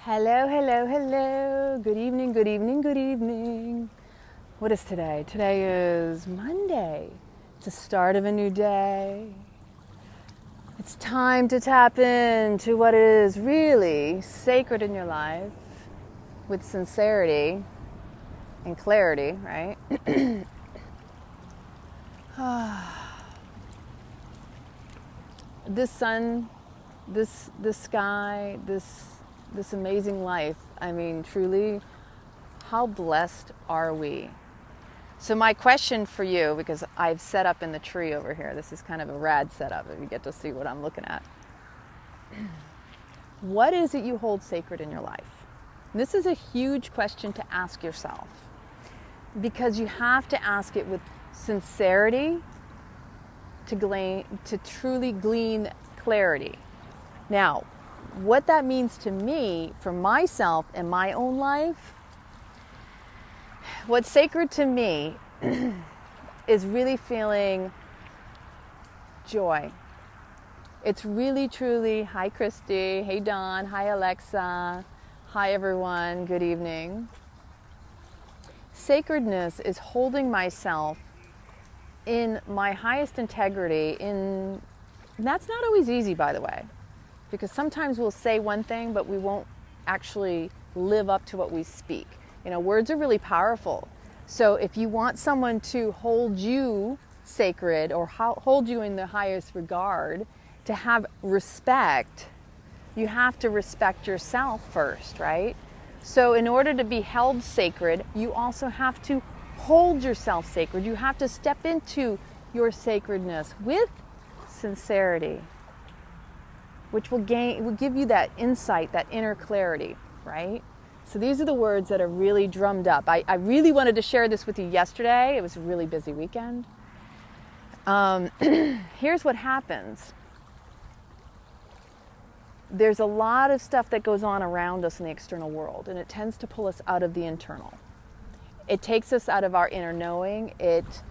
Hello, hello, hello. Good evening, good evening, good evening. What is today? Today is Monday. It's the start of a new day. It's time to tap into what is really sacred in your life with sincerity and clarity, right? This sun, this sky, this amazing life. I mean, truly, how blessed are we? So my question for you, because I've set up in the tree over here, this is kind of a rad setup if you get to see what I'm looking at. What is it you hold sacred in your life? This is a huge question to ask yourself, because you have to ask it with sincerity to truly glean clarity. Now, what that means to me, for myself and my own life, what's sacred to me is really feeling joy. It's really, truly, hi Christy, hey Dawn, hi Alexa, hi everyone, good evening. Sacredness is holding myself in my highest integrity, and that's not always easy, by the way. Because sometimes we'll say one thing, but we won't actually live up to what we speak. You know, words are really powerful. So if you want someone to hold you sacred or hold you in the highest regard, to have respect, you have to respect yourself first, right? So in order to be held sacred, you also have to hold yourself sacred. You have to step into your sacredness with sincerity, which will give you that insight, that inner clarity, right? So these are the words that are really drummed up. I really wanted to share this with you yesterday. It was a really busy weekend. Here's what happens. There's a lot of stuff that goes on around us in the external world, and it tends to pull us out of the internal. It takes us out of our inner knowing. It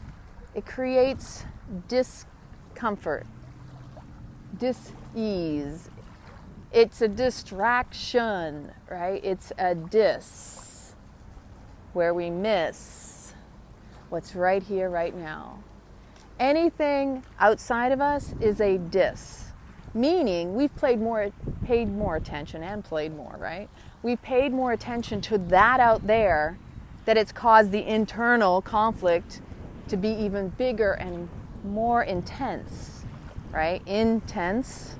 creates discomfort, dis-ease. It's a distraction, right? It's a where we miss what's right here, right now. Anything outside of us is a meaning we've paid more attention and played more, right? We paid more attention to that out there, that it's caused the internal conflict to be even bigger and more intense, right? Intense.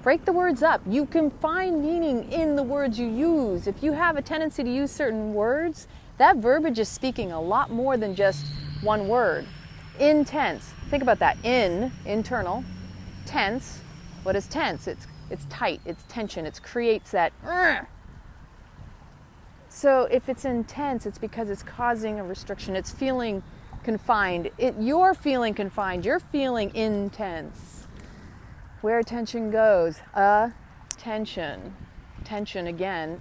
Break the words up. You can find meaning in the words you use. If you have a tendency to use certain words, that verbiage is speaking a lot more than just one word. Intense. Think about that. Internal. Tense. What is tense? It's tight. It's tension. It creates that. So if it's intense, it's because it's causing a restriction. It's feeling confined. You're feeling confined. You're feeling intense. Where attention goes, attention. Tension again.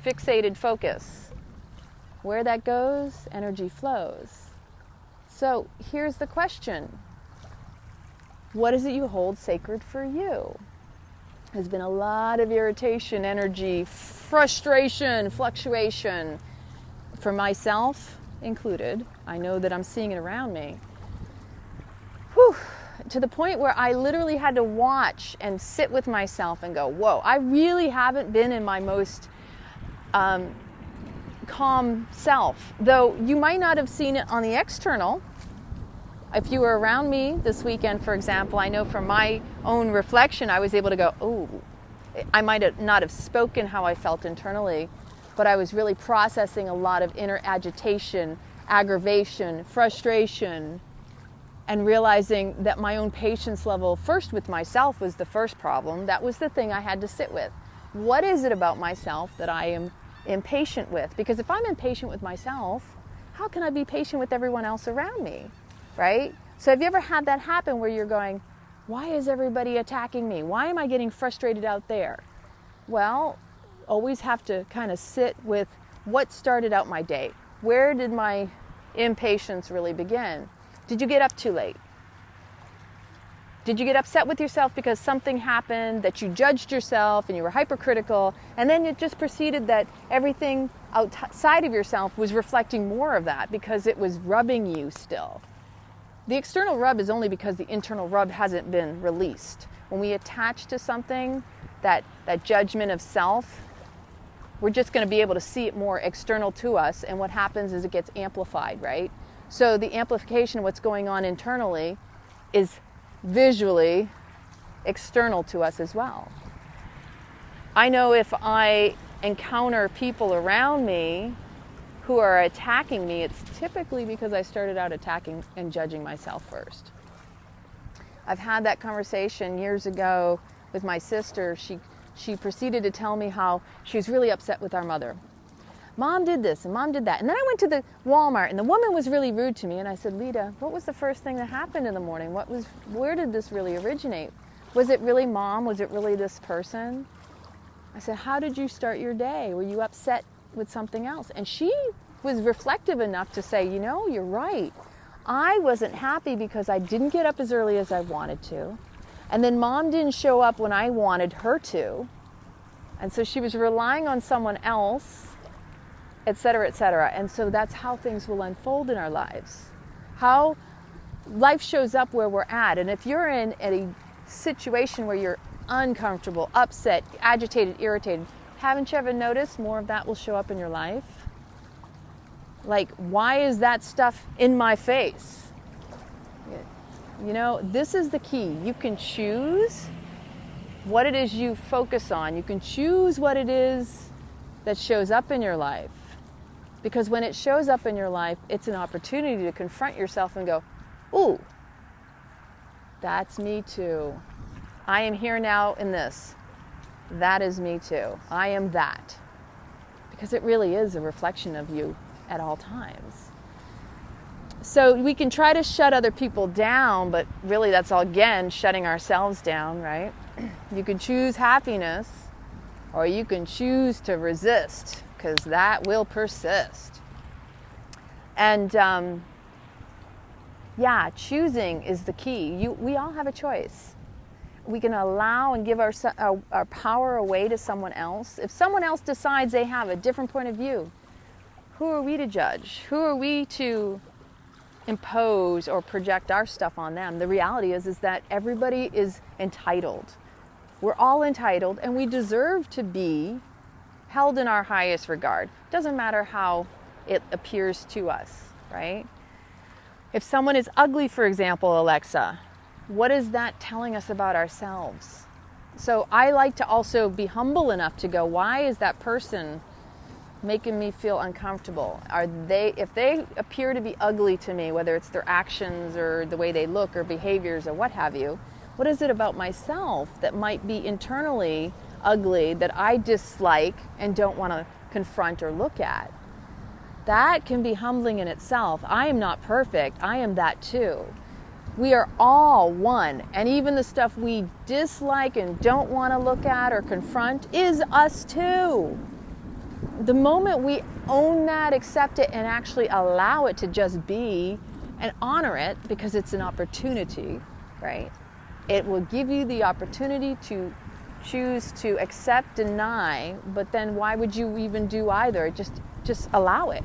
Fixated focus. Where that goes, energy flows. So here's the question. What is it you hold sacred for you? There's been a lot of irritation, energy, frustration, fluctuation, for myself included. I know that I'm seeing it around me. Whew. To the point where I literally had to watch and sit with myself and go, whoa, I really haven't been in my most calm self. Though you might not have seen it on the external. If you were around me this weekend, for example, I know from my own reflection, I was able to go, oh, I might not have spoken how I felt internally, but I was really processing a lot of inner agitation, aggravation, frustration, and realizing that my own patience level, first with myself, was the first problem. That was the thing I had to sit with. What is it about myself that I am impatient with? Because if I'm impatient with myself, how can I be patient with everyone else around me? Right? So have you ever had that happen where you're going, why is everybody attacking me? Why am I getting frustrated out there? Well, always have to kind of sit with what started out my day. Where did my impatience really begin? Did you get up too late? Did you get upset with yourself because something happened, that you judged yourself and you were hypercritical, and then it just proceeded that everything outside of yourself was reflecting more of that because it was rubbing you still? The external rub is only because the internal rub hasn't been released. When we attach to something, that judgment of self, we're just going to be able to see it more external to us, and what happens is it gets amplified, right? So the amplification of what's going on internally is visually external to us as well. I know if I encounter people around me who are attacking me, it's typically because I started out attacking and judging myself first. I've had that conversation years ago with my sister. She proceeded to tell me how she was really upset with our mother. Mom did this and Mom did that. And then I went to the Walmart and the woman was really rude to me. And I said, Lita, what was the first thing that happened in the morning? Where did this really originate? Was it really Mom? Was it really this person? I said, how did you start your day? Were you upset with something else? And she was reflective enough to say, you know, you're right. I wasn't happy because I didn't get up as early as I wanted to. And then Mom didn't show up when I wanted her to. And so she was relying on someone else, et cetera, et cetera. And so that's how things will unfold in our lives. How life shows up where we're at. And if you're in a situation where you're uncomfortable, upset, agitated, irritated, haven't you ever noticed more of that will show up in your life? Like, why is that stuff in my face? You know, this is the key. You can choose what it is you focus on. You can choose what it is that shows up in your life. Because when it shows up in your life, it's an opportunity to confront yourself and go, ooh, that's me too. I am here now in this. That is me too. I am that. Because it really is a reflection of you at all times. So we can try to shut other people down, but really that's all, again, shutting ourselves down, right? You can choose happiness, or you can choose to resist, because that will persist. And choosing is the key. We all have a choice. We can allow and give our power away to someone else. If someone else decides they have a different point of view, who are we to judge? Who are we to impose or project our stuff on them? The reality is that everybody is entitled. We're all entitled, and we deserve to be held in our highest regard. Doesn't matter how it appears to us, right? If someone is ugly, for example, Alexa, what is that telling us about ourselves? So I like to also be humble enough to go, why is that person making me feel uncomfortable? If they appear to be ugly to me, whether it's their actions or the way they look or behaviors or what have you, what is it about myself that might be internally ugly that I dislike and don't want to confront or look at? That can be humbling in itself. I am not perfect. I am that too. We are all one, and even the stuff we dislike and don't want to look at or confront is us too. The moment we own that, accept it, and actually allow it to just be and honor it, because it's an opportunity, right? It will give you the opportunity to choose to accept, deny, but then why would you even do either? Just allow it.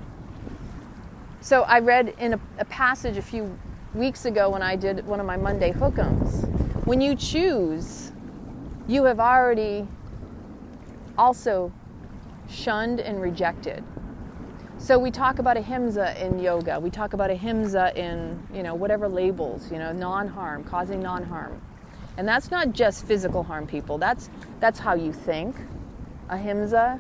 So I read in a passage a few weeks ago when I did one of my Monday hook'ems, when you choose, you have already also shunned and rejected. So we talk about ahimsa in yoga. We talk about ahimsa in, whatever labels, non-harm, causing non-harm. And that's not just physical harm, people. That's how you think. Ahimsa,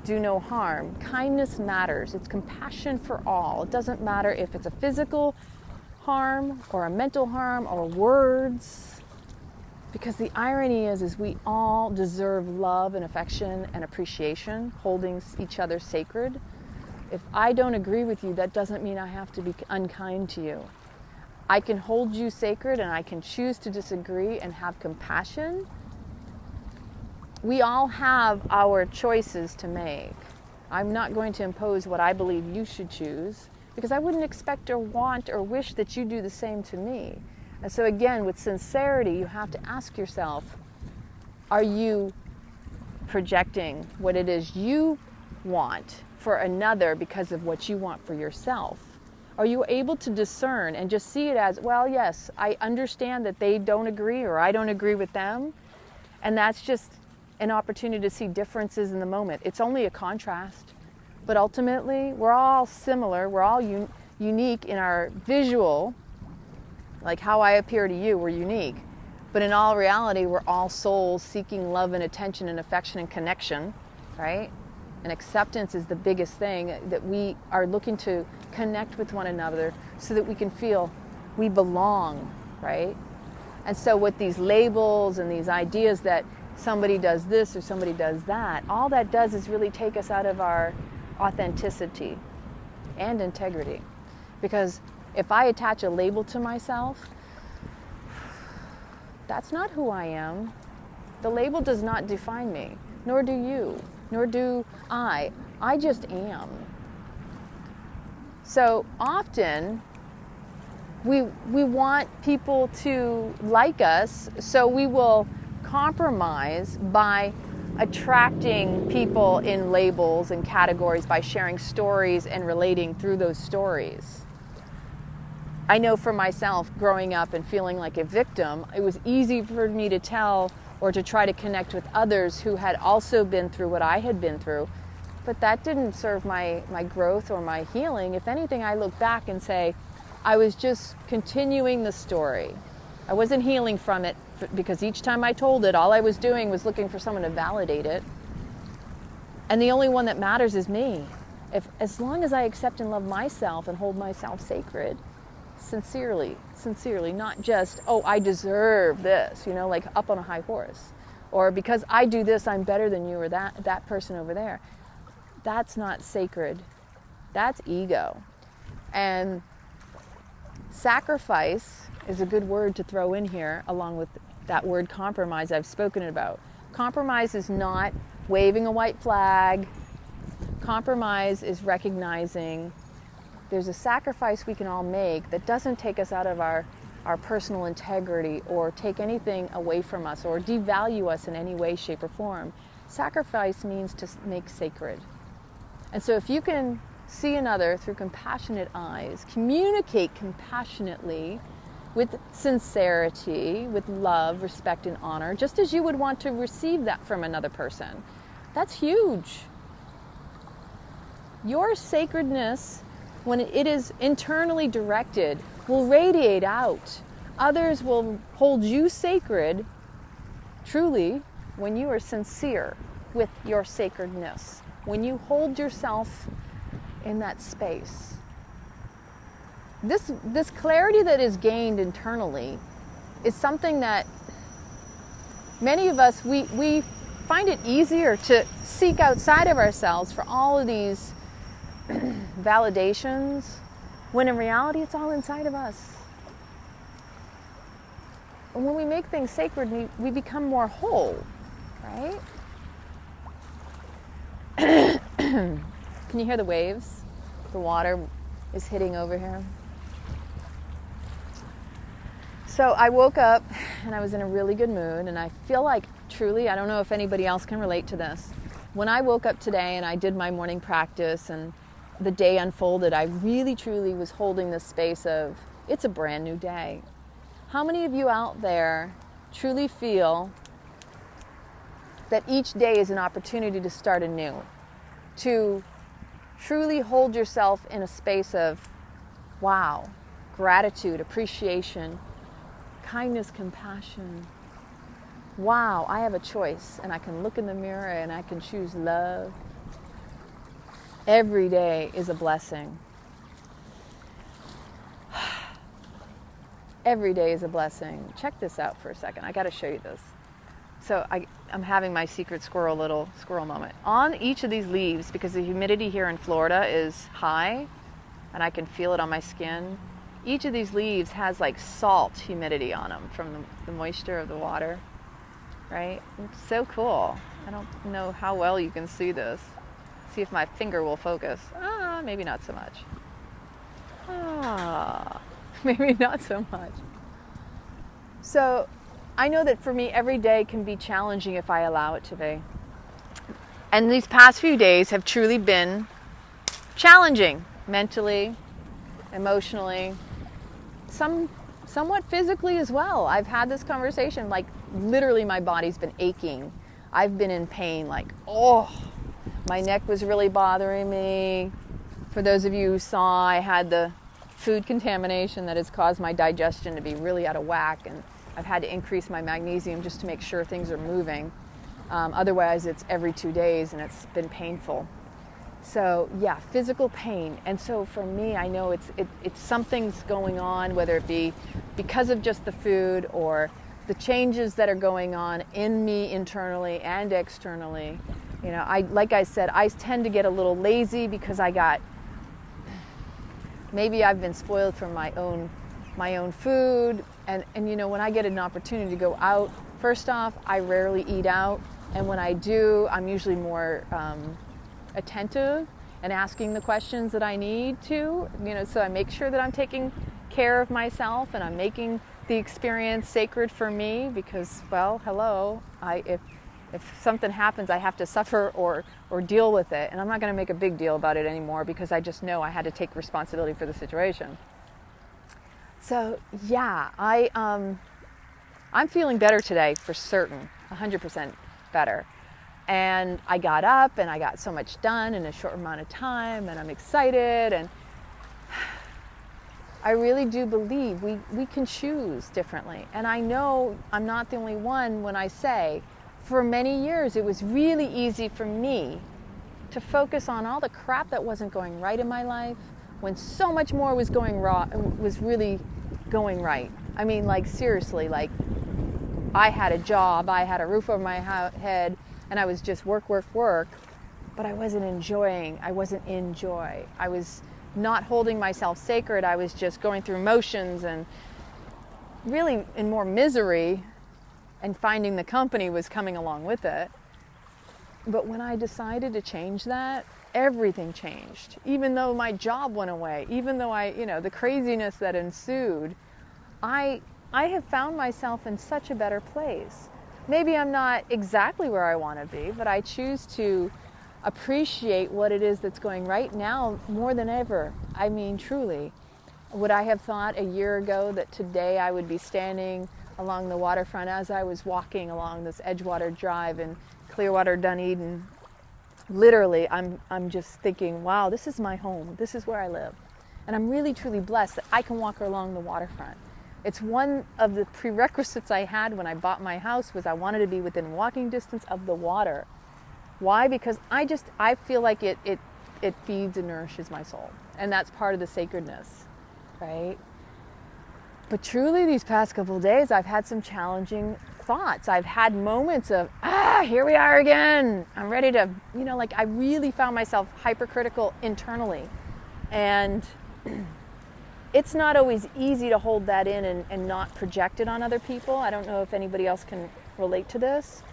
do no harm. Kindness matters. It's compassion for all. It doesn't matter if it's a physical harm or a mental harm or words. Because the irony is we all deserve love and affection and appreciation, holding each other sacred. If I don't agree with you, that doesn't mean I have to be unkind to you. I can hold you sacred, and I can choose to disagree and have compassion. We all have our choices to make. I'm not going to impose what I believe you should choose, because I wouldn't expect or want or wish that you do the same to me. And so again, with sincerity, you have to ask yourself, are you projecting what it is you want for another because of what you want for yourself? Are you able to discern and just see it as, well, yes, I understand that they don't agree or I don't agree with them, and that's just an opportunity to see differences in the moment. It's only a contrast, but ultimately we're all similar, we're all unique in our visual, like how I appear to you, we're unique. But in all reality, we're all souls seeking love and attention and affection and connection, right? And acceptance is the biggest thing, that we are looking to connect with one another so that we can feel we belong, right? And so with these labels and these ideas that somebody does this or somebody does that, all that does is really take us out of our authenticity and integrity. Because if I attach a label to myself, that's not who I am. The label does not define me, nor do you, nor do I. I just am. So often, we want people to like us, so we will compromise by attracting people in labels and categories by sharing stories and relating through those stories. I know for myself, growing up and feeling like a victim, it was easy for me to tell or to try to connect with others who had also been through what I had been through. But that didn't serve my growth or my healing. If anything, I look back and say, I was just continuing the story. I wasn't healing from it, because each time I told it, all I was doing was looking for someone to validate it. And the only one that matters is me. As long as I accept and love myself and hold myself sacred, sincerely, not just, oh, I deserve this, like up on a high horse, or because I do this, I'm better than you or that person over there. That's not sacred. That's ego. And sacrifice is a good word to throw in here, along with that word compromise I've spoken about. Compromise is not waving a white flag. Compromise is recognizing there's a sacrifice we can all make that doesn't take us out of our personal integrity or take anything away from us or devalue us in any way, shape, or form. Sacrifice means to make sacred. And so if you can see another through compassionate eyes, communicate compassionately with sincerity, with love, respect, and honor, just as you would want to receive that from another person, that's huge. Your sacredness, when it is internally directed, will radiate out. Others will hold you sacred, truly, when you are sincere with your sacredness, when you hold yourself in that space. This clarity that is gained internally is something that many of us, we find it easier to seek outside of ourselves for all of these validations, when in reality it's all inside of us. And when we make things sacred, we become more whole, right? Can you hear the waves? The water is hitting over here. So I woke up and I was in a really good mood, and I feel like truly, I don't know if anybody else can relate to this. When I woke up today and I did my morning practice and the day unfolded, I really truly was holding this space of, it's a brand new day. How many of you out there truly feel that each day is an opportunity to start anew, to truly hold yourself in a space of, wow, gratitude, appreciation, kindness, compassion. Wow, I have a choice, and I can look in the mirror and I can choose love. Every day is a blessing. Every day is a blessing. Check this out for a second. I got to show you this. So I'm having my secret little squirrel moment. On each of these leaves, because the humidity here in Florida is high, and I can feel it on my skin, each of these leaves has like salt humidity on them from the moisture of the water, right? It's so cool. I don't know how well you can see this. See if my finger will focus. Maybe not so much. Maybe not so much. So I know that for me, every day can be challenging if I allow it to be. And these past few days have truly been challenging mentally, emotionally, somewhat physically as well. I've had this conversation, like literally my body's been aching. I've been in pain, like, oh, my neck was really bothering me. For those of you who saw, I had the food contamination that has caused my digestion to be really out of whack, and I've had to increase my magnesium just to make sure things are moving. Otherwise, it's every 2 days, and it's been painful. So yeah, physical pain. And so for me, I know it's something's going on, whether it be because of just the food or the changes that are going on in me internally and externally. You know, like I said, I tend to get a little lazy because maybe I've been spoiled from my own food. And you know, when I get an opportunity to go out, first off, I rarely eat out. And when I do, I'm usually more attentive and asking the questions that I need to, you know, so I make sure that I'm taking care of myself and I'm making the experience sacred for me because, well, hello, if something happens, I have to suffer or deal with it. And I'm not going to make a big deal about it anymore because I just know I had to take responsibility for the situation. So yeah, I'm feeling better today for certain, 100% better. And I got up and I got so much done in a short amount of time and I'm excited, and I really do believe we can choose differently. And I know I'm not the only one when I say for many years it was really easy for me to focus on all the crap that wasn't going right in my life when so much more was going wrong, was really going right. I mean, like seriously, like I had a job, I had a roof over my head, and I was just work, but I wasn't enjoying. I wasn't in joy. I was not holding myself sacred. I was just going through motions and really in more misery, and finding the company was coming along with it. But when I decided to change that, everything changed. Even though my job went away, even though the craziness that ensued, I have found myself in such a better place. Maybe I'm not exactly where I want to be, but I choose to appreciate what it is that's going right now more than ever. I mean, truly. Would I have thought a year ago that today I would be standing along the waterfront as I was walking along this Edgewater Drive in Clearwater, Dunedin? Literally, I'm just thinking, wow, this is my home. This is where I live. And I'm really, truly blessed that I can walk along the waterfront. It's one of the prerequisites I had when I bought my house was I wanted to be within walking distance of the water. Why? Because I feel like it feeds and nourishes my soul. And that's part of the sacredness, right? But truly these past couple of days, I've had some challenging thoughts. I've had moments of, here we are again. I'm ready to, I really found myself hypercritical internally. And it's not always easy to hold that in and not project it on other people. I don't know if anybody else can relate to this.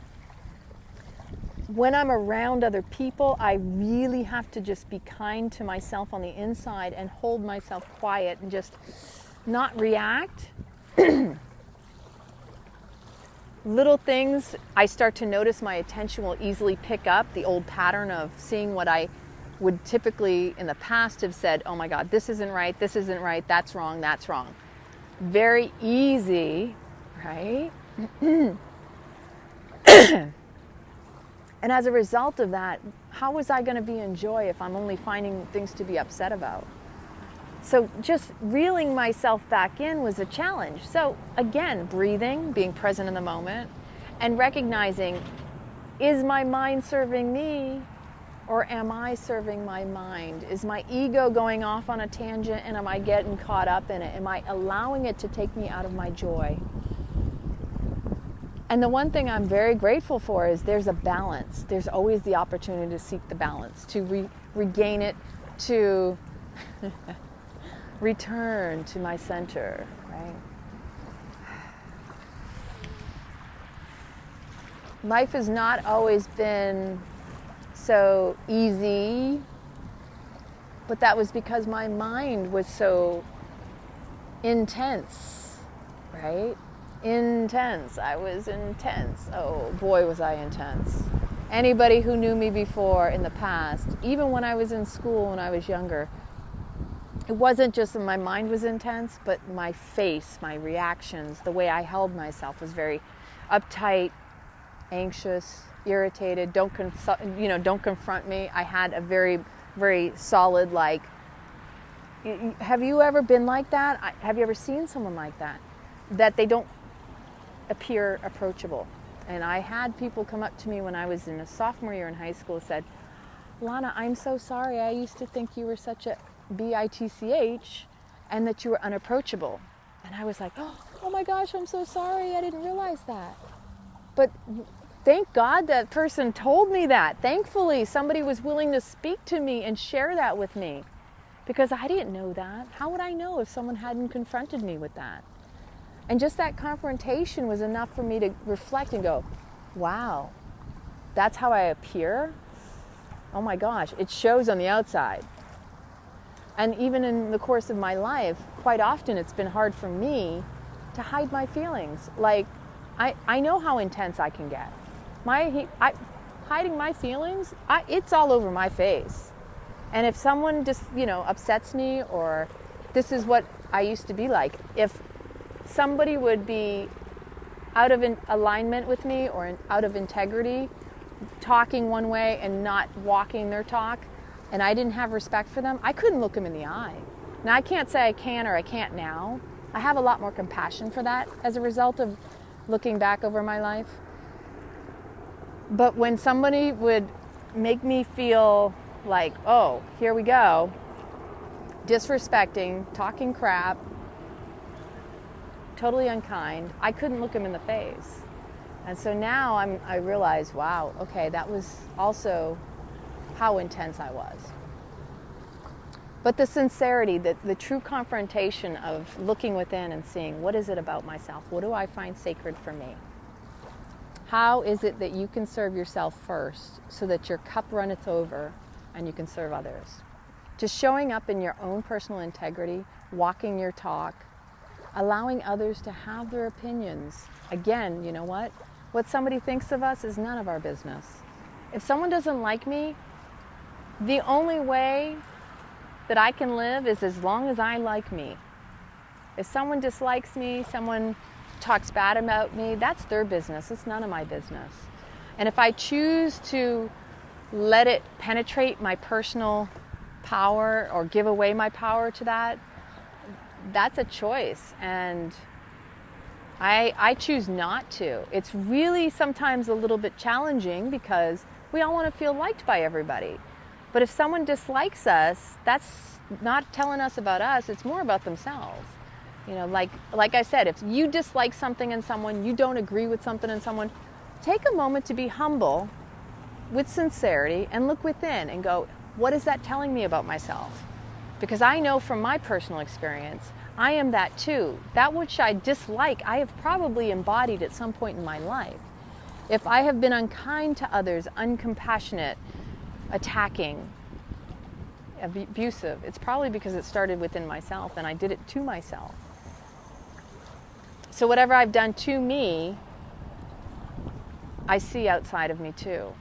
When I'm around other people, I really have to just be kind to myself on the inside and hold myself quiet and just not react. Little things, I start to notice my attention will easily pick up the old pattern of seeing what I would typically in the past have said, oh my God, this isn't right, that's wrong. Very easy, right? And as a result of that, how was I going to be in joy if I'm only finding things to be upset about? So just reeling myself back in was a challenge. So again, breathing, being present in the moment, and recognizing, is my mind serving me or am I serving my mind? Is my ego going off on a tangent and am I getting caught up in it? Am I allowing it to take me out of my joy? And the one thing I'm very grateful for is there's a balance. There's always the opportunity to seek the balance, to regain it, to return to my center, right? Life has not always been so easy, but that was because my mind was so intense, right? Intense. I was intense. Oh boy, was I intense. Anybody who knew me before in the past, even when I was in school when I was younger, it wasn't just that my mind was intense, but my face, my reactions, the way I held myself was very uptight, anxious, irritated. Don't confront me. I had a very, very solid, like, have you ever been like that? Have you ever seen someone like that? That they don't appear approachable. And I had people come up to me when I was in a sophomore year in high school and said, Lana, I'm so sorry. I used to think you were such a bitch and that you were unapproachable. And I was like, oh my gosh, I'm so sorry. I didn't realize that. But thank God that person told me that. Thankfully, somebody was willing to speak to me and share that with me, because I didn't know that. How would I know if someone hadn't confronted me with that? And just that confrontation was enough for me to reflect and go, wow, that's how I appear? Oh my gosh, it shows on the outside. And even in the course of my life, quite often it's been hard for me to hide my feelings. Like, I know how intense I can get. Hiding my feelings, it's all over my face. And if someone just, upsets me, or this is what I used to be like, if somebody would be out of alignment with me or out of integrity, talking one way and not walking their talk, and I didn't have respect for them, I couldn't look them in the eye. Now, I can't say I can or I can't now. I have a lot more compassion for that as a result of looking back over my life. But when somebody would make me feel like, oh, here we go, disrespecting, talking crap, totally unkind, I couldn't look them in the face. And so now I realize, wow, okay, that was also how intense I was. But the sincerity, the true confrontation of looking within and seeing, what is it about myself? What do I find sacred for me? How is it that you can serve yourself first so that your cup runneth over and you can serve others? Just showing up in your own personal integrity, walking your talk, allowing others to have their opinions. Again, you know what? What somebody thinks of us is none of our business. If someone doesn't like me, the only way that I can live is as long as I like me. If someone dislikes me, someone talks bad about me, that's their business. It's none of my business. And if I choose to let it penetrate my personal power or give away my power to that, that's a choice. And I choose not to. It's really sometimes a little bit challenging because we all want to feel liked by everybody. But if someone dislikes us, that's not telling us about us, it's more about themselves. Like I said, if you dislike something in someone, you don't agree with something in someone, take a moment to be humble with sincerity and look within and go, what is that telling me about myself? Because I know from my personal experience, I am that too. That which I dislike, I have probably embodied at some point in my life. If I have been unkind to others, uncompassionate, attacking, abusive, it's probably because it started within myself and I did it to myself. So whatever I've done to me, I see outside of me too.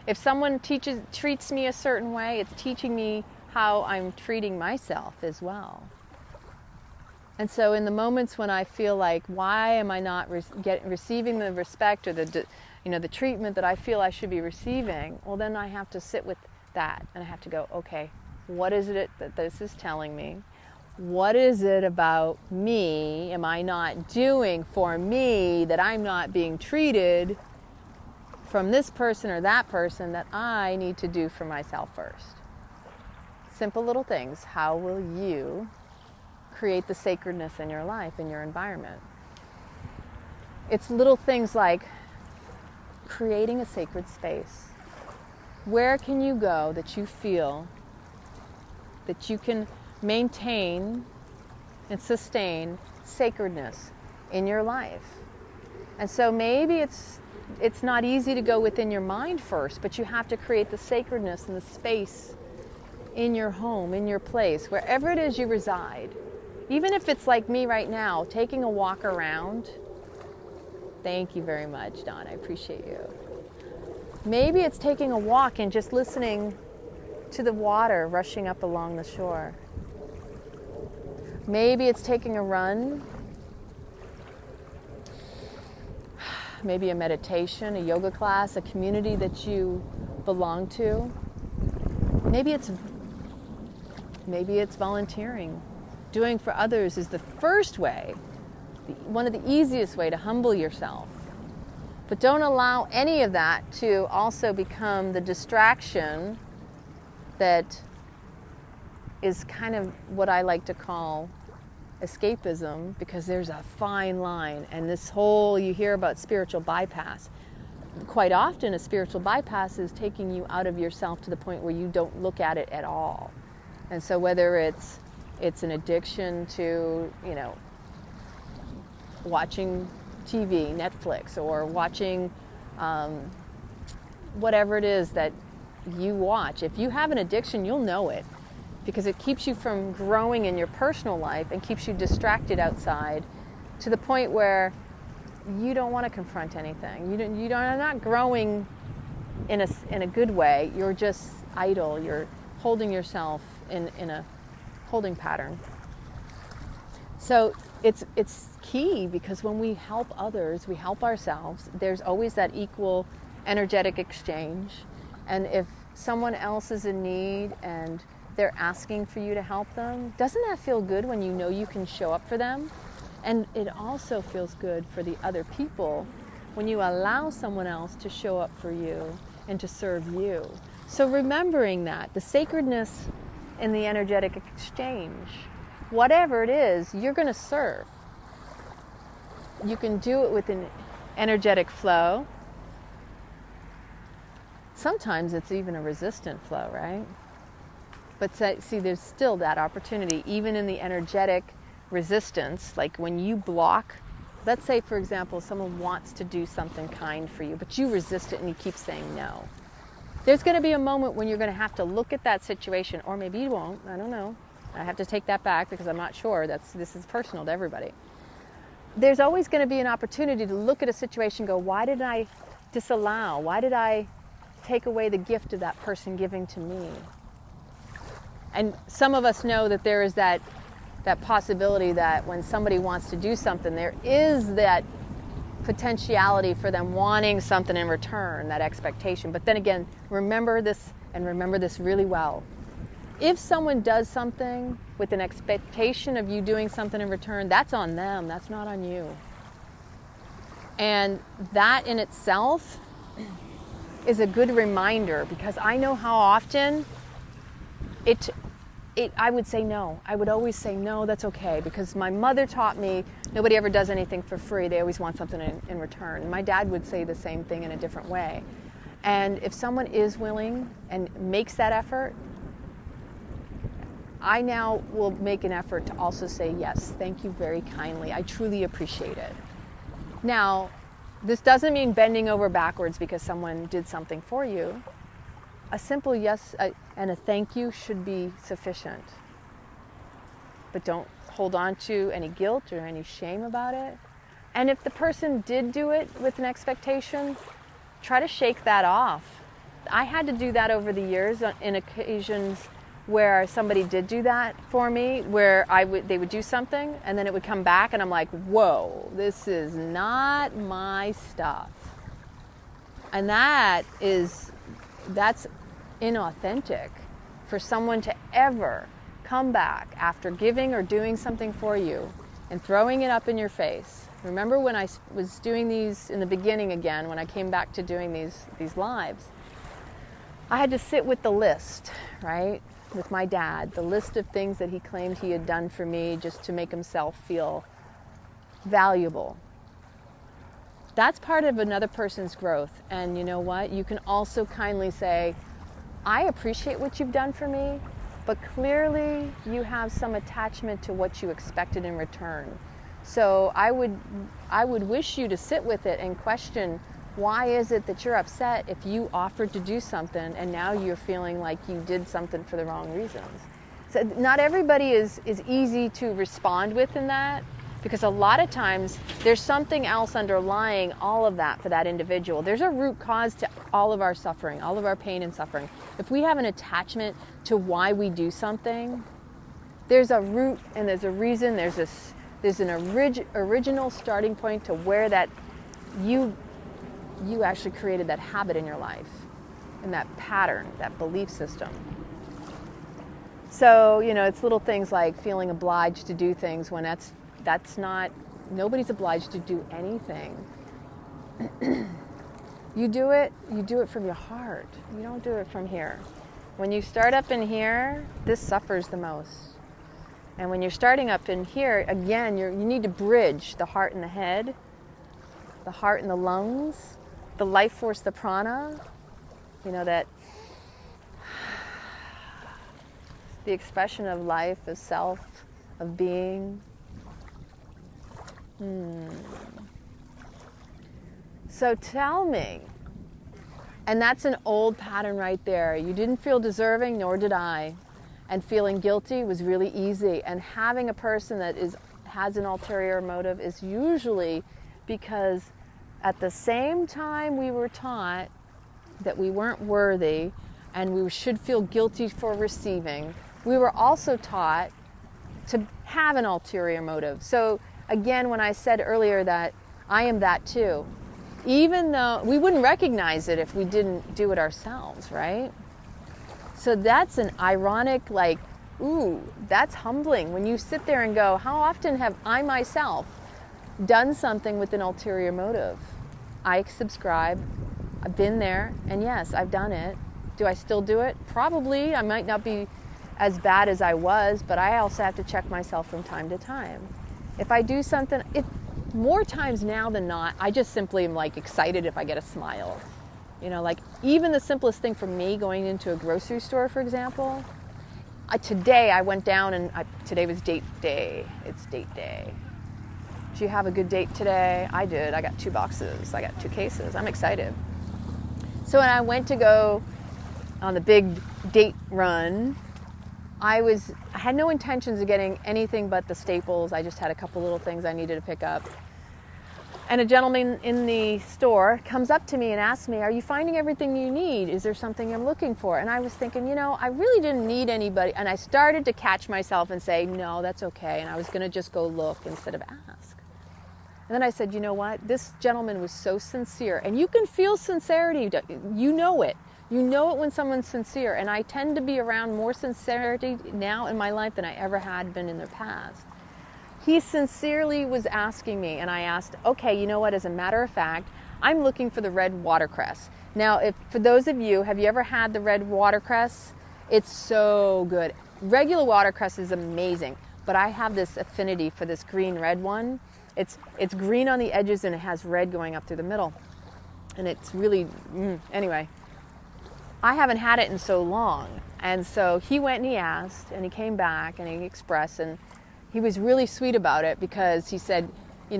If someone treats me a certain way, it's teaching me how I'm treating myself as well. And so in the moments when I feel like, why am I not receiving the respect or the treatment that I feel I should be receiving, well, then I have to sit with that and I have to go, okay, what is it that this is telling me? What is it about me am I not doing for me that I'm not being treated from this person or that person that I need to do for myself first? Simple little things. How will you create the sacredness in your life, in your environment? It's little things like creating a sacred space. Where can you go that you feel that you can maintain and sustain sacredness in your life? And so maybe it's not easy to go within your mind first, but you have to create the sacredness and the space in your home, in your place, wherever it is you reside. Even if it's like me right now, taking a walk around Thank you very much, Don. I appreciate you. Maybe it's taking a walk and just listening to the water rushing up along the shore. Maybe it's taking a run. Maybe a meditation, a yoga class, a community that you belong to. Maybe it's volunteering. Doing for others is the first way, one of the easiest way to humble yourself. But don't allow any of that to also become the distraction that is kind of what I like to call escapism, because there's a fine line. And this whole, you hear about spiritual bypass. Quite often a spiritual bypass is taking you out of yourself to the point where you don't look at it at all. And so whether it's an addiction to, watching TV, Netflix, or watching whatever it is that you watch. If you have an addiction, you'll know it, because it keeps you from growing in your personal life and keeps you distracted outside to the point where you don't want to confront anything. You're not growing in a good way. You're just idle. You're holding yourself in a holding pattern. So it's key, because when we help others, we help ourselves. There's always that equal energetic exchange. And if someone else is in need and they're asking for you to help them, doesn't that feel good when you know you can show up for them? And it also feels good for the other people when you allow someone else to show up for you and to serve you. So remembering that, the sacredness in the energetic exchange, whatever it is, you're going to serve. You can do it with an energetic flow. Sometimes it's even a resistant flow, right? But see, there's still that opportunity, even in the energetic resistance. Like when you block, let's say, for example, someone wants to do something kind for you, but you resist it and you keep saying no. There's going to be a moment when you're going to have to look at that situation, or maybe you won't, I don't know. I have to take that back because I'm not sure. This is personal to everybody. There's always going to be an opportunity to look at a situation and go, why did I disallow? Why did I take away the gift of that person giving to me? And some of us know that there is that possibility that when somebody wants to do something, there is that potentiality for them wanting something in return, that expectation. But then again, remember this, and remember this really well. If someone does something with an expectation of you doing something in return, that's on them, that's not on you. And that in itself is a good reminder, because I know how often I would say no. I would always say no, that's okay, because my mother taught me nobody ever does anything for free. They always want something in return. My dad would say the same thing in a different way. And if someone is willing and makes that effort, I now will make an effort to also say yes, thank you very kindly. I truly appreciate it. Now, this doesn't mean bending over backwards because someone did something for you. A simple yes and a thank you should be sufficient. But don't hold on to any guilt or any shame about it. And if the person did do it with an expectation, try to shake that off. I had to do that over the years in occasions where somebody did do that for me, where they would do something and then it would come back and I'm like, whoa, this is not my stuff. And that's inauthentic for someone to ever come back after giving or doing something for you and throwing it up in your face. Remember when I was doing these in the beginning again, when I came back to doing these lives, I had to sit with the list, right? With my dad, the list of things that he claimed he had done for me just to make himself feel valuable. That's part of another person's growth. And you know what? You can also kindly say, I appreciate what you've done for me, but clearly you have some attachment to what you expected in return. So I would wish you to sit with it and question, why is it that you're upset if you offered to do something and now you're feeling like you did something for the wrong reasons? So not everybody is easy to respond with in that. Because a lot of times there's something else underlying all of that for that individual. There's a root cause to all of our suffering, all of our pain and suffering. If we have an attachment to why we do something, there's a root and there's a reason, there's an original starting point to where that you actually created that habit in your life and that pattern, that belief system. So, it's little things like feeling obliged to do things when that's not, nobody's obliged to do anything. You do it from your heart. You don't do it from here. When you start up in here, this suffers the most. And when you're starting up in here, again, you need to bridge the heart and the head, the heart and the lungs, the life force, the prana, that the expression of life, of self, of being. So tell me, and that's an old pattern right there. You didn't feel deserving, nor did I. And feeling guilty was really easy. And having a person that has an ulterior motive is usually because at the same time we were taught that we weren't worthy and we should feel guilty for receiving, we were also taught to have an ulterior motive. So again, when I said earlier that I am that too, even though we wouldn't recognize it if we didn't do it ourselves, right? So that's an ironic, that's humbling when you sit there and go, how often have I myself done something with an ulterior motive? I subscribe, I've been there, and yes, I've done it. Do I still do it? Probably. I might not be as bad as I was, but I also have to check myself from time to time. If I do something, more times now than not, I just simply am excited if I get a smile. Even the simplest thing for me, going into a grocery store, for example, today I went down and today was date day. It's date day. Did you have a good date today? I did. I got 2 boxes. I got 2 cases. I'm excited. So when I went to go on the big date run, I had no intentions of getting anything but the staples. I just had a couple little things I needed to pick up. And a gentleman in the store comes up to me and asks me, are you finding everything you need? Is there something you're looking for? And I was thinking, I really didn't need anybody. And I started to catch myself and say, no, that's okay. And I was going to just go look instead of ask. And then I said, you know what? This gentleman was so sincere. And you can feel sincerity. You know it. You know it when someone's sincere. And I tend to be around more sincerity now in my life than I ever had been in the past. He sincerely was asking me, and I asked, okay, you know what, as a matter of fact, I'm looking for the red watercress. Now, for those of you, have you ever had the red watercress? It's so good. Regular watercress is amazing, but I have this affinity for this green-red one. It's green on the edges and it has red going up through the middle. And it's really, anyway. I haven't had it in so long. And so he went and he asked, and he came back and he expressed, and he was really sweet about it because he said, you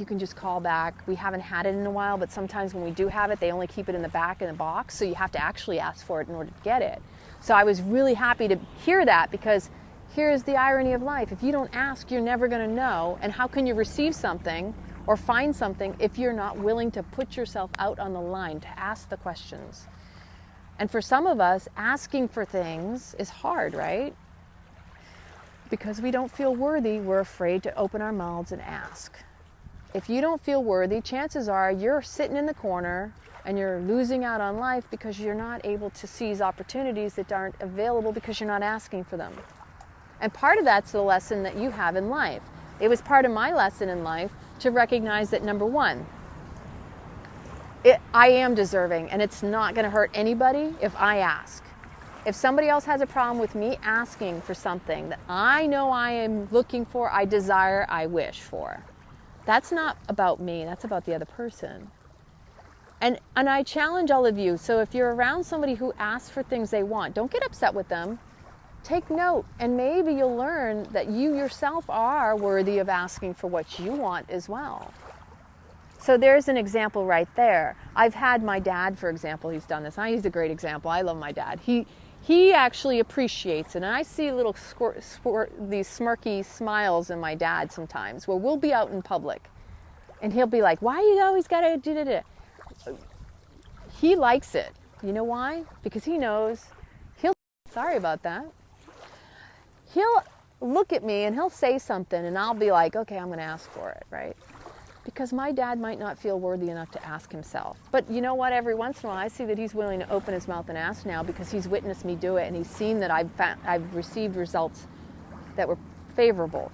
can just call back. We haven't had it in a while, but sometimes when we do have it, they only keep it in the back in the box, so you have to actually ask for it in order to get it. So I was really happy to hear that, because here's the irony of life. If you don't ask, you're never going to know. And how can you receive something or find something if you're not willing to put yourself out on the line to ask the questions? And for some of us, asking for things is hard, right? Because we don't feel worthy, we're afraid to open our mouths and ask. If you don't feel worthy, chances are you're sitting in the corner and you're losing out on life because you're not able to seize opportunities that aren't available because you're not asking for them. And part of that's the lesson that you have in life. It was part of my lesson in life to recognize that, number one, I am deserving, and it's not going to hurt anybody if I ask. If somebody else has a problem with me asking for something that I know I am looking for, I desire, I wish for, that's not about me, that's about the other person. And I challenge all of you, so if you're around somebody who asks for things they want, don't get upset with them. Take note, and maybe you'll learn that you yourself are worthy of asking for what you want as well. So there's an example right there. I've had my dad, for example, he's done this. He's a great example. I love my dad. he actually appreciates it. And I see little these smirky smiles in my dad sometimes, where we'll be out in public and he'll be like, why you always gotta do that? He likes it. You know why? Because he knows sorry about that. He'll look at me and he'll say something and I'll be like, okay, I'm going to ask for it, right? Because my dad might not feel worthy enough to ask himself. But you know what? Every once in a while I see that he's willing to open his mouth and ask now, because he's witnessed me do it and he's seen that I've received results that were favorable.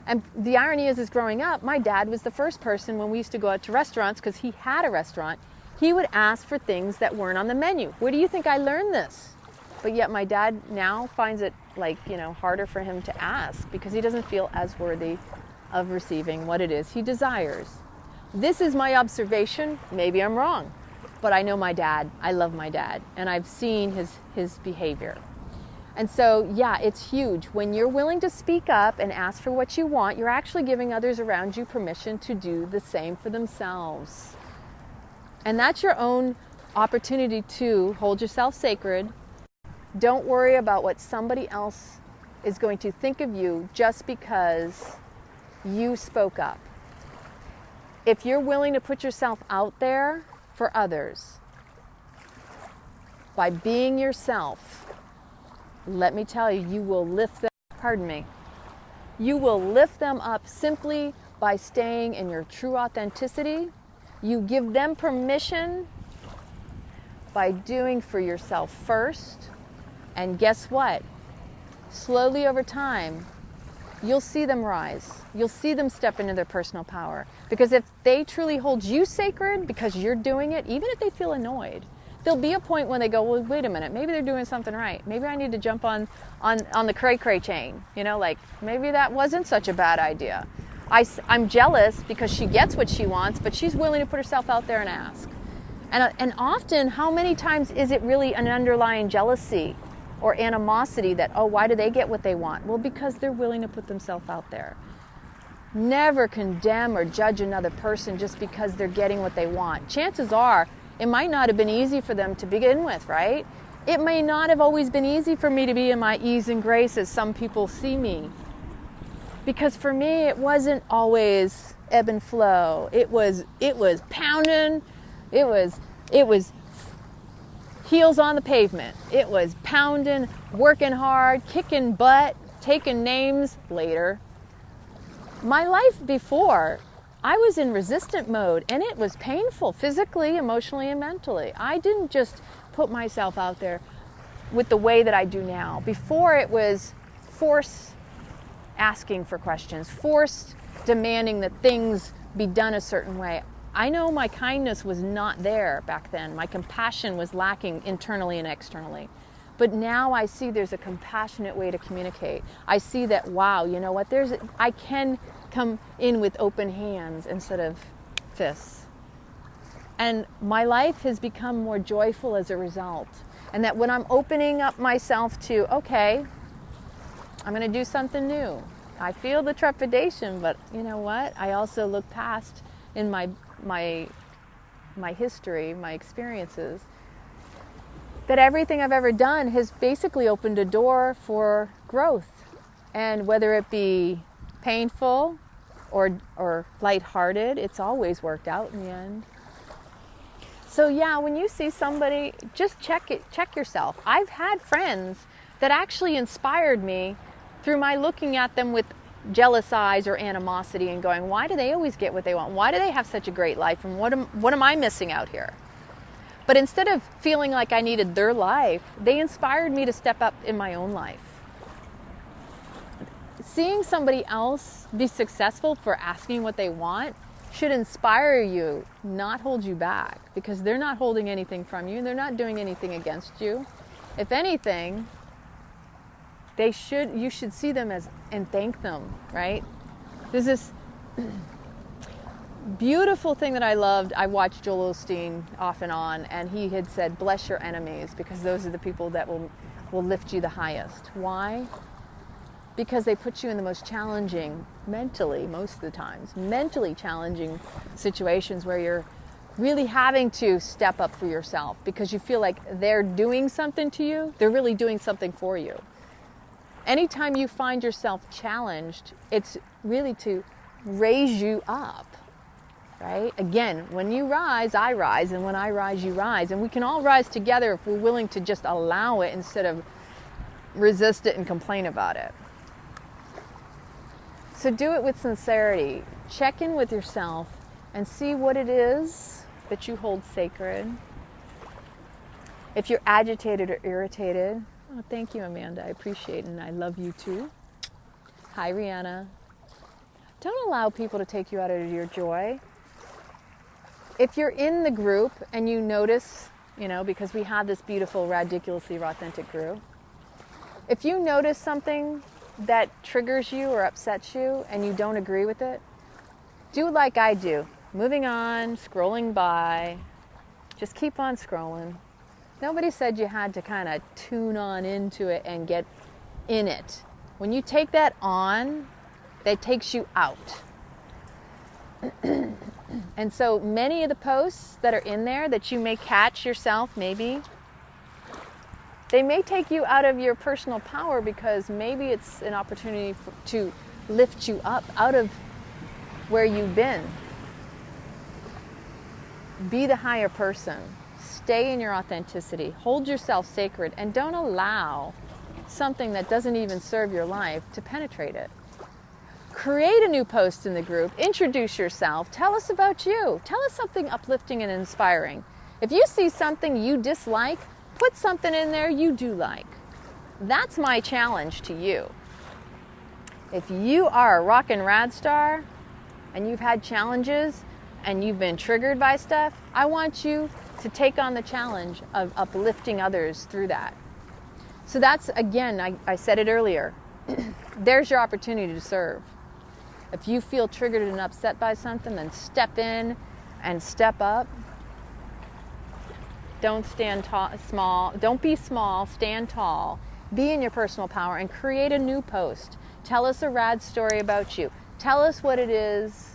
And the irony is growing up, my dad was the first person when we used to go out to restaurants, because he had a restaurant, he would ask for things that weren't on the menu. Where do you think I learned this? But yet my dad now finds it harder for him to ask, because he doesn't feel as worthy of receiving what it is he desires. This is my observation. Maybe I'm wrong, but I know my dad. I love my dad, and I've seen his behavior. And so, yeah, it's huge. When you're willing to speak up and ask for what you want, you're actually giving others around you permission to do the same for themselves. And that's your own opportunity to hold yourself sacred. Don't worry about what somebody else is going to think of you just because you spoke up. If you're willing to put yourself out there for others by being yourself, let me tell you, you will lift them, you will lift them up simply by staying in your true authenticity. You give them permission by doing for yourself first. And guess what? Slowly over time, you'll see them rise. You'll see them step into their personal power. Because if they truly hold you sacred because you're doing it, even if they feel annoyed, there'll be a point when they go, well, wait a minute, maybe they're doing something right. Maybe I need to jump on the cray-cray chain. Maybe that wasn't such a bad idea. I'm jealous because she gets what she wants, but she's willing to put herself out there and ask. And often, how many times is it really an underlying jealousy or animosity that, oh, why do they get what they want? Well, because they're willing to put themselves out there. Never condemn or judge another person just because they're getting what they want. Chances are, it might not have been easy for them to begin with, right? It may not have always been easy for me to be in my ease and grace as some people see me. Because for me, it wasn't always ebb and flow. It was pounding. It was heels on the pavement. It was pounding, working hard, kicking butt, taking names later. My life before, I was in resistant mode, and it was painful physically, emotionally, and mentally. I didn't just put myself out there with the way that I do now. Before, it was force asking for questions, forced demanding that things be done a certain way. I know my kindness was not there back then. My compassion was lacking internally and externally. But now I see there's a compassionate way to communicate. I see that, wow, you know what? I can come in with open hands instead of fists. And my life has become more joyful as a result. And that when I'm opening up myself to, okay, I'm going to do something new. I feel the trepidation, but you know what? I also look past in my history, my experiences, that everything I've ever done has basically opened a door for growth. And whether it be painful or lighthearted, it's always worked out in the end. So yeah, when you see somebody, just check yourself. I've had friends that actually inspired me through my looking at them with jealous eyes or animosity and going, why do they always get what they want? Why do they have such a great life? And what am I missing out here? But instead of feeling like I needed their life, they inspired me to step up in my own life. Seeing somebody else be successful for asking what they want should inspire you, not hold you back, because they're not holding anything from you and they're not doing anything against you. If anything, you should see them as and thank them, right? There's this beautiful thing that I loved. I watched Joel Osteen off and on, and he had said, bless your enemies, because those are the people that will lift you the highest. Why? Because they put you in the most challenging, mentally, most of the times, mentally challenging situations where you're really having to step up for yourself because you feel like they're doing something to you, they're really doing something for you. Anytime you find yourself challenged, it's really to raise you up, right? Again, when you rise, I rise, and when I rise, you rise. And we can all rise together if we're willing to just allow it instead of resist it and complain about it. So do it with sincerity. Check in with yourself and see what it is that you hold sacred. If you're agitated or irritated, oh, thank you, Amanda. I appreciate it, and I love you too. Hi, Rihanna. Don't allow people to take you out of your joy. If you're in the group and you notice, because we have this beautiful, ridiculously authentic group, if you notice something that triggers you or upsets you and you don't agree with it, do like I do. Moving on, scrolling by, just keep on scrolling. Nobody said you had to kind of tune on into it and get in it. When you take that on, that takes you out. And so many of the posts that are in there that you may catch yourself, maybe, they may take you out of your personal power because maybe it's an opportunity to lift you up out of where you've been. Be the higher person. Stay in your authenticity. Hold yourself sacred and don't allow something that doesn't even serve your life to penetrate it. Create a new post in the group. Introduce yourself. Tell us about you. Tell us something uplifting and inspiring. If you see something you dislike, put something in there you do like. That's my challenge to you. If you are a rock and rad star and you've had challenges and you've been triggered by stuff, I want you to take on the challenge of uplifting others through that. So that's, again, I said it earlier, there's your opportunity to serve. If you feel triggered and upset by something, then step in and step up. Don't stand small. Don't be small. Stand tall. Be in your personal power and create a new post. Tell us a rad story about you. Tell us what it is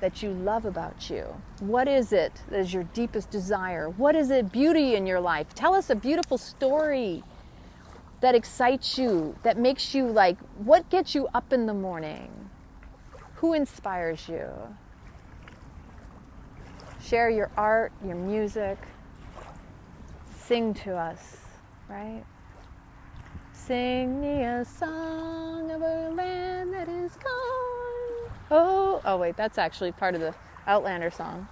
that you love about you. What is it that is your deepest desire? What is it, beauty in your life? Tell us a beautiful story that excites you, that makes you like, what gets you up in the morning? Who inspires you? Share your art, your music. Sing to us, right? Sing me a song of a land that is gone. Oh wait, that's actually part of the Outlander song.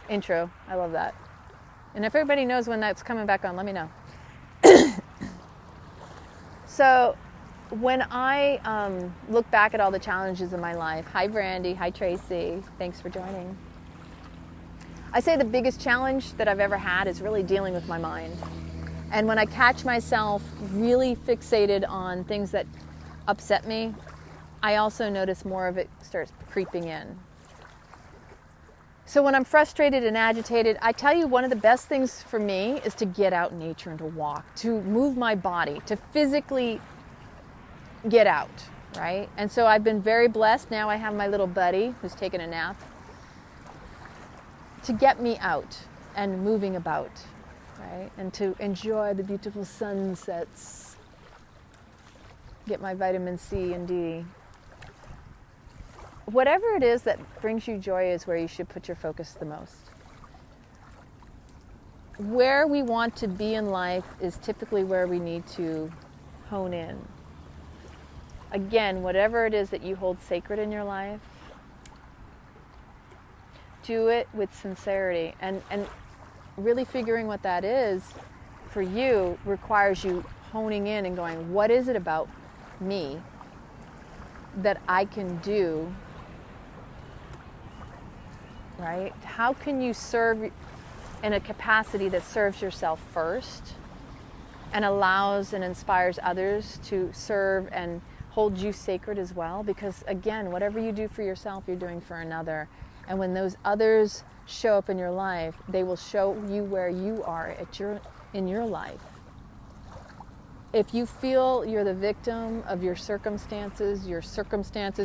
Intro, I love that. And if everybody knows when that's coming back on, let me know. So when I look back at all the challenges in my life, hi Brandy, hi Tracy, thanks for joining. I say the biggest challenge that I've ever had is really dealing with my mind. And when I catch myself really fixated on things that upset me, I also notice more of it starts creeping in. So when I'm frustrated and agitated, I tell you one of the best things for me is to get out in nature and to walk, to move my body, to physically get out, right? And so I've been very blessed. Now I have my little buddy who's taking a nap to get me out and moving about, right? And to enjoy the beautiful sunsets, get my vitamin C and D. Whatever it is that brings you joy is where you should put your focus the most. Where we want to be in life is typically where we need to hone in. Again, whatever it is that you hold sacred in your life, do it with sincerity. And really figuring what that is for you requires you honing in and going, what is it about me that I can do, right? How can you serve in a capacity that serves yourself first and allows and inspires others to serve and hold you sacred as well? Because again, whatever you do for yourself, you're doing for another. And when those others show up in your life, they will show you where you are in your life. If you feel you're the victim of your circumstances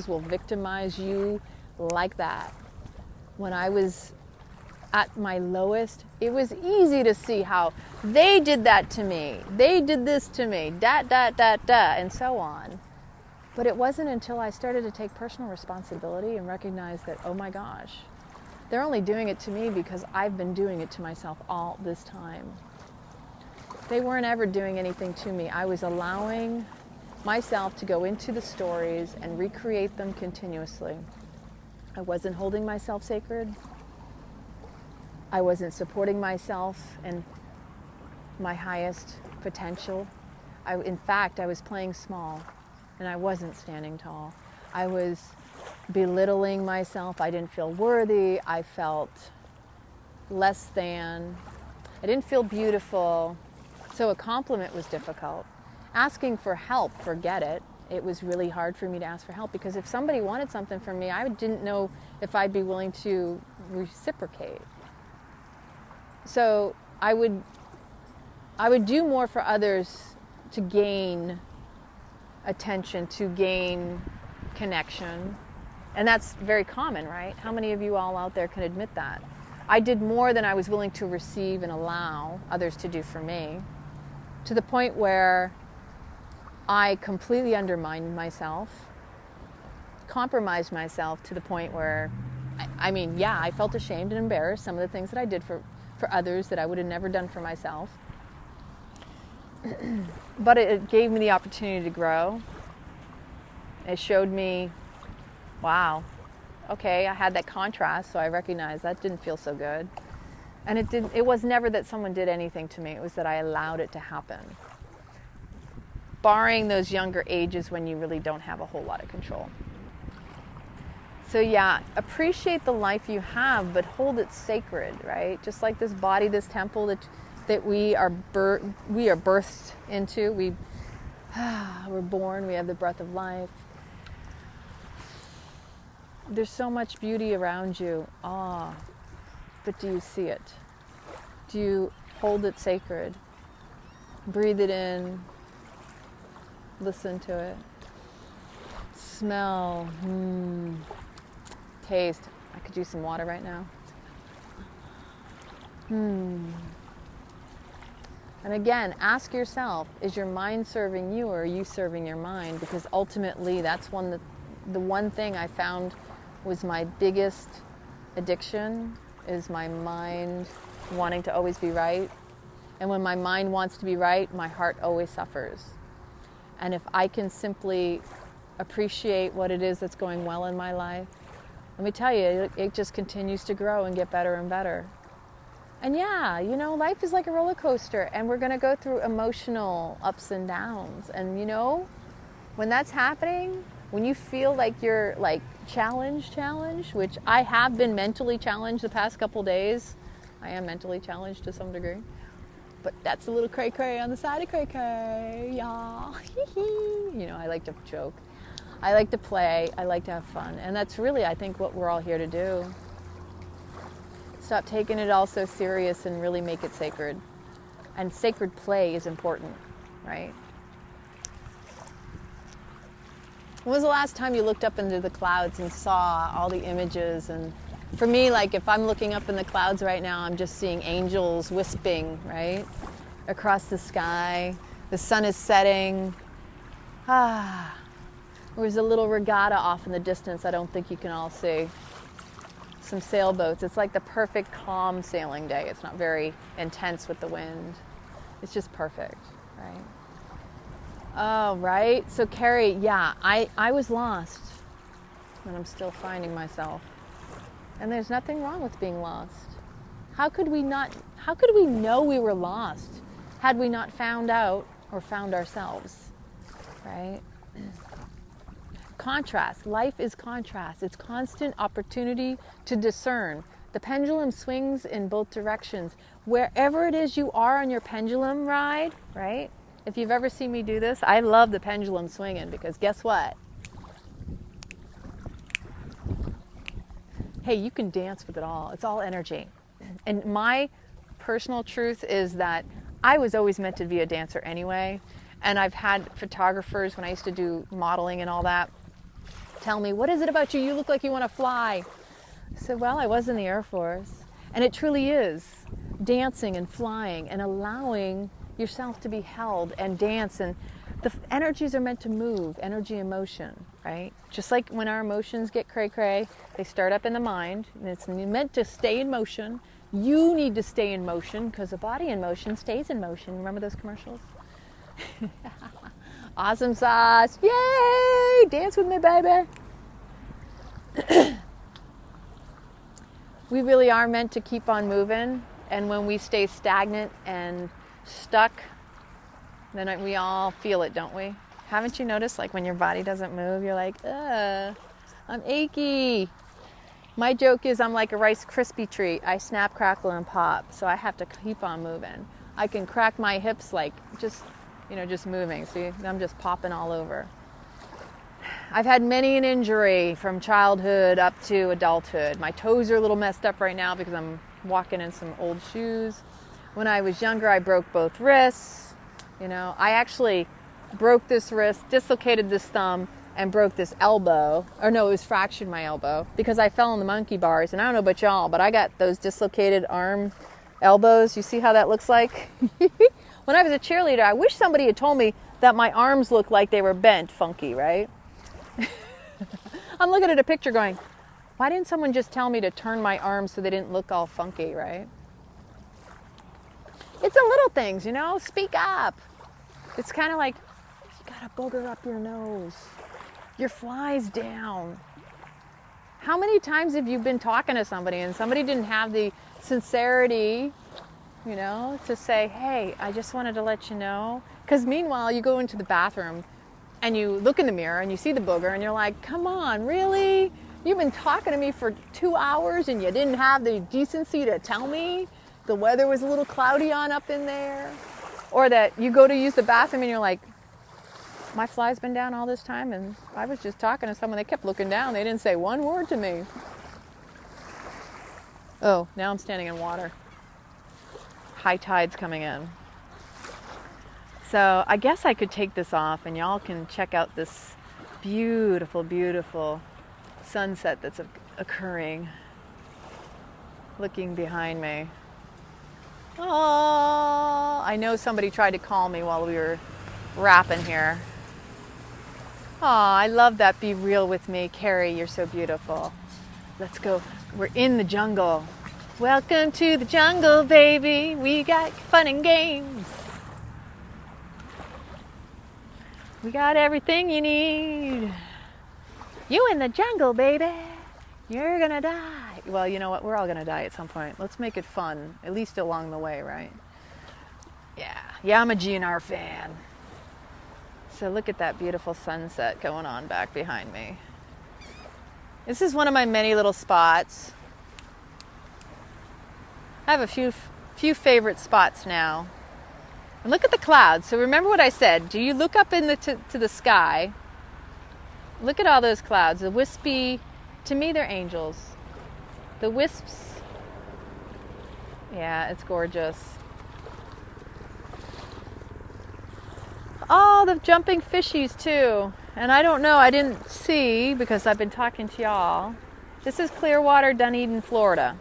will victimize you like that. When I was at my lowest, it was easy to see how they did that to me. They did this to me, and so on. But it wasn't until I started to take personal responsibility and recognize that, oh my gosh, they're only doing it to me because I've been doing it to myself all this time. They weren't ever doing anything to me. I was allowing myself to go into the stories and recreate them continuously. I wasn't holding myself sacred. I wasn't supporting myself and my highest potential. In fact, I was playing small and I wasn't standing tall. I was belittling myself. I didn't feel worthy. I felt less than. I didn't feel beautiful. So a compliment was difficult. Asking for help, forget it. It was really hard for me to ask for help because if somebody wanted something from me, I didn't know if I'd be willing to reciprocate. So I would do more for others to gain attention, to gain connection. And that's very common, right? How many of you all out there can admit that? I did more than I was willing to receive and allow others to do for me, to the point where I completely undermined myself, compromised myself to the point where, I felt ashamed and embarrassed some of the things that I did for others that I would have never done for myself. But it gave me the opportunity to grow. It showed me, wow, okay, I had that contrast, so I recognized that didn't feel so good. And it was never that someone did anything to me, it was that I allowed it to happen. Barring those younger ages when you really don't have a whole lot of control. So yeah, appreciate the life you have, but hold it sacred, right? Just like this body, this temple that we are birthed into. We're born, we have the breath of life. There's so much beauty around you. But do you see it? Do you hold it sacred? Breathe it in. Listen to it. Smell. Taste. I could use some water right now. And again, ask yourself, is your mind serving you or are you serving your mind? Because ultimately that's the one thing I found was my biggest addiction is my mind wanting to always be right. And when my mind wants to be right, my heart always suffers. And if I can simply appreciate what it is that's going well in my life, let me tell you, it just continues to grow and get better and better. And yeah, life is like a roller coaster and we're going to go through emotional ups and downs. And when that's happening, when you feel like you're like challenged, which I have been mentally challenged the past couple days. I am mentally challenged to some degree. But that's a little cray-cray on the side of cray-cray, y'all. I like to joke. I like to play. I like to have fun. And that's really, I think, what we're all here to do. Stop taking it all so serious and really make it sacred. And sacred play is important, right? When was the last time you looked up into the clouds and saw all the images? And for me, like if I'm looking up in the clouds right now, I'm just seeing angels wisping, right? Across the sky. The sun is setting. There's a little regatta off in the distance I don't think you can all see. Some sailboats. It's like the perfect calm sailing day. It's not very intense with the wind. It's just perfect, right? Oh, right. So Carrie, yeah, I was lost and I'm still finding myself. And there's nothing wrong with being lost. How could we know we were lost had we not found out or found ourselves, right? Contrast. Life is contrast. It's constant opportunity to discern. The pendulum swings in both directions. Wherever it is you are on your pendulum ride, right? If you've ever seen me do this, I love the pendulum swinging because guess what? Hey, you can dance with it all. It's all energy. And my personal truth is that I was always meant to be a dancer anyway. And I've had photographers, when I used to do modeling and all that, tell me, what is it about you? You look like you want to fly. I said, well, I was in the Air Force. And it truly is dancing and flying and allowing yourself to be held and dance. And the energies are meant to move, energy and motion, right? Just like when our emotions get cray-cray, they start up in the mind, and it's meant to stay in motion. You need to stay in motion because the body in motion stays in motion. Remember those commercials? Awesome sauce. Yay! Dance with me, baby. We really are meant to keep on moving. And when we stay stagnant and stuck, then we all feel it, don't we? Haven't you noticed, like when your body doesn't move, you're like, ugh, I'm achy. My joke is I'm like a Rice Krispie treat. I snap, crackle, and pop. So I have to keep on moving. I can crack my hips like just moving. See, I'm just popping all over. I've had many an injury from childhood up to adulthood. My toes are a little messed up right now because I'm walking in some old shoes. When I was younger, I broke both wrists. I actually broke this wrist, dislocated this thumb, and broke this elbow. Or no, it was fractured my elbow because I fell on the monkey bars. And I don't know about y'all, but I got those dislocated arm elbows. You see how that looks like? When I was a cheerleader, I wish somebody had told me that my arms looked like they were bent funky, right? I'm looking at a picture going, why didn't someone just tell me to turn my arms so they didn't look all funky, right? It's the little things, speak up. It's kind of like, you got a booger up your nose. Your fly's down. How many times have you been talking to somebody and somebody didn't have the sincerity, to say, hey, I just wanted to let you know. Because meanwhile, you go into the bathroom and you look in the mirror and you see the booger and you're like, come on, really? You've been talking to me for 2 hours and you didn't have the decency to tell me the weather was a little cloudy on up in there? Or that you go to use the bathroom and you're like, my fly's been down all this time and I was just talking to someone. They kept looking down. They didn't say one word to me. Oh, now I'm standing in water. High tide's coming in. So I guess I could take this off and y'all can check out this beautiful, beautiful sunset that's occurring. Looking behind me. Oh, I know somebody tried to call me while we were rapping here. Oh, I love that. Be real with me. Carrie, you're so beautiful. Let's go. We're in the jungle. Welcome to the jungle, baby. We got fun and games. We got everything you need. You in the jungle, baby. You're gonna die. Well, you know what? We're all gonna die at some point. Let's make it fun, at least along the way, right? Yeah, I'm a GNR fan. So look at that beautiful sunset going on back behind me. This is one of my many little spots. I have a few favorite spots now. And look at the clouds. So remember what I said. Do you look up in to the sky? Look at all those clouds. The wispy, to me they're angels. The wisps. Yeah, it's gorgeous. Oh, the jumping fishies too. And I don't know, I didn't see because I've been talking to y'all. This is Clearwater, Dunedin, Florida.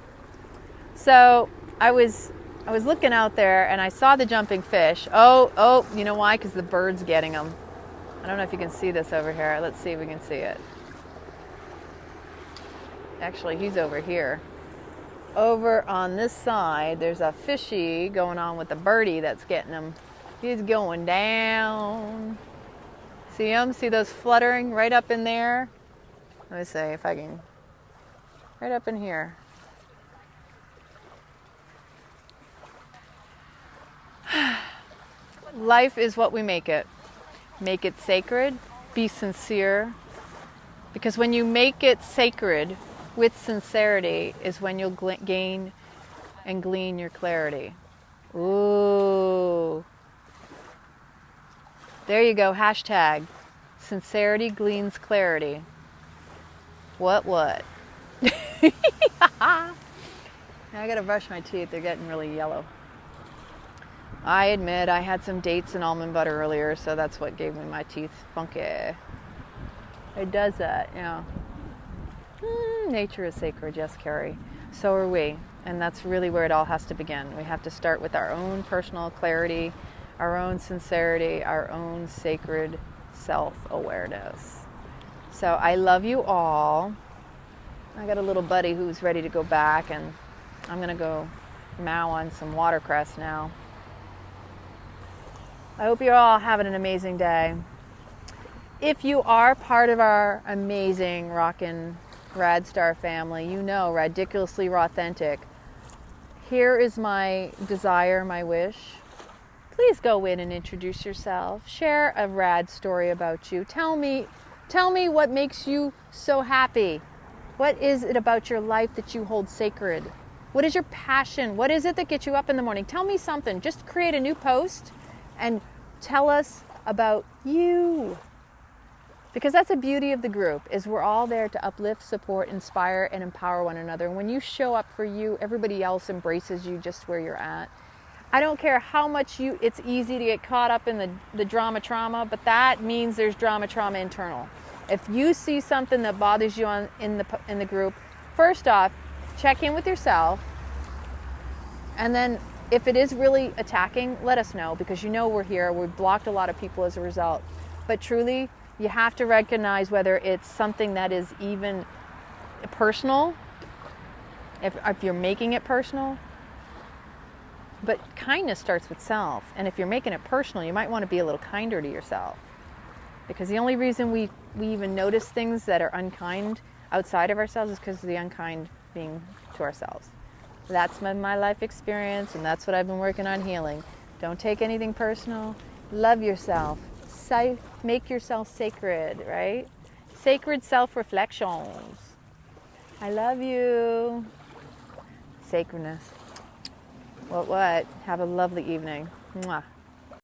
So I was looking out there and I saw the jumping fish. Oh, you know why? Because the bird's getting them. I don't know if you can see this over here. Let's see if we can see it. Actually, he's over here. Over on this side, there's a fishy going on with the birdie that's getting him. He's going down. See him? See those fluttering right up in there? Let me see if I can. Right up in here. Life is what we make it. Make it sacred. Be sincere. Because when you make it sacred with sincerity is when you'll gain and glean your clarity. Ooh. There you go. Hashtag sincerity gleans clarity. What? I gotta brush my teeth. They're getting really yellow. I admit I had some dates and almond butter earlier, so that's what gave me my teeth funky. It does that, yeah. Nature is sacred, yes, Carrie. So are we. And that's really where it all has to begin. We have to start with our own personal clarity, our own sincerity, our own sacred self-awareness. So I love you all. I got a little buddy who's ready to go back, and I'm going to go mow on some watercress now. I hope you're all having an amazing day. If you are part of our amazing rockin' Rad Star family, you know, Ridiculously Authentic, here is my desire, my wish. Please go in and introduce yourself. Share a rad story about you. Tell me what makes you so happy. What is it about your life that you hold sacred? What is your passion? What is it that gets you up in the morning? Tell me something. Just create a new post and tell us about you. Because that's the beauty of the group, is we're all there to uplift, support, inspire, and empower one another. And when you show up for you, everybody else embraces you just where you're at. I don't care how much it's easy to get caught up in the drama trauma, but that means there's drama trauma internal. If you see something that bothers you in the group, first off, check in with yourself. And then if it is really attacking, let us know, because you know we're here. We've blocked a lot of people as a result. But truly, you have to recognize whether it's something that is even personal, if you're making it personal. But kindness starts with self. And if you're making it personal, you might want to be a little kinder to yourself. Because the only reason we even notice things that are unkind outside of ourselves is because of the unkind being to ourselves. That's my life experience, and that's what I've been working on healing. Don't take anything personal. Love yourself. Make yourself sacred, right? Sacred self-reflections. I love you. Sacredness. What? Have a lovely evening. Mwah.